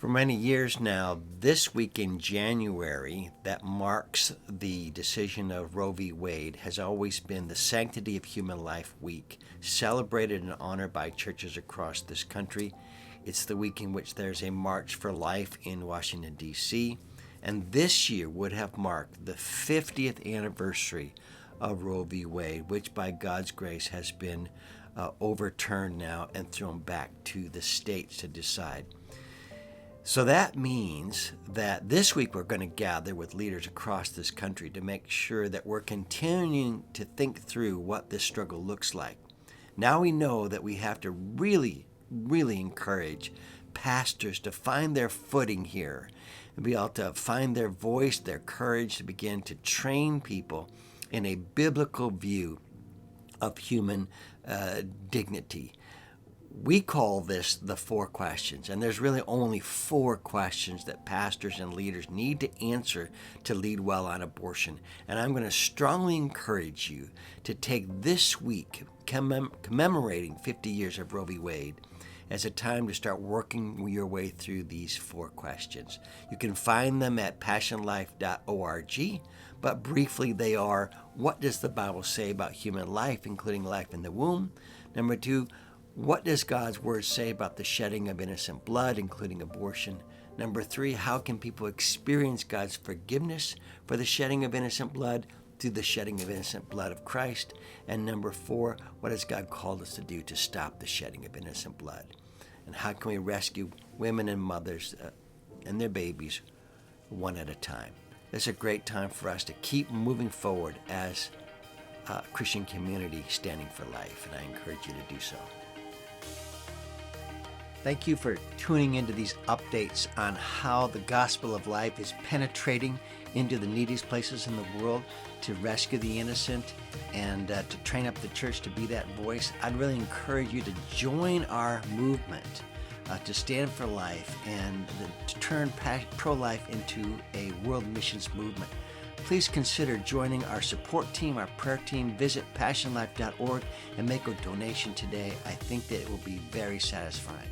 For many years now, this week in January that marks the decision of Roe v. Wade has always been the Sanctity of Human Life Week, celebrated and honored by churches across this country. It's the week in which there's a March for Life in Washington, D.C., and this year would have marked the 50th anniversary of Roe v. Wade, which by God's grace has been overturned now and thrown back to the states to decide. So that means that this week we're going to gather with leaders across this country to make sure that we're continuing to think through what this struggle looks like. Now we know that we have to really encourage pastors to find their footing here and be able to find their voice, their courage to begin to train people in a biblical view of human dignity. We call this the 4 questions, and there's really only 4 questions that pastors and leaders need to answer to lead well on abortion. And I'm going to strongly encourage you to take this week, commemorating 50 years of Roe v. Wade, as a time to start working your way through these 4 questions. You can find them at passionlife.org, but briefly they are: what does the Bible say about human life, including life in the womb? Number 2, what does God's Word say about the shedding of innocent blood, including abortion? Number 3, how can people experience God's forgiveness for the shedding of innocent blood through the shedding of innocent blood of Christ? And number 4, what has God called us to do to stop the shedding of innocent blood? And how can we rescue women and mothers and their babies one at a time? It's a great time for us to keep moving forward as a Christian community standing for life, and I encourage you to do so. Thank you for tuning into these updates on how the gospel of life is penetrating into the neediest places in the world to rescue the innocent and to train up the church to be that voice. I'd really encourage you to join our movement to stand for life and to turn pro-life into a world missions movement. Please consider joining our support team, our prayer team. Visit passionlife.org and make a donation today. I think that it will be very satisfying.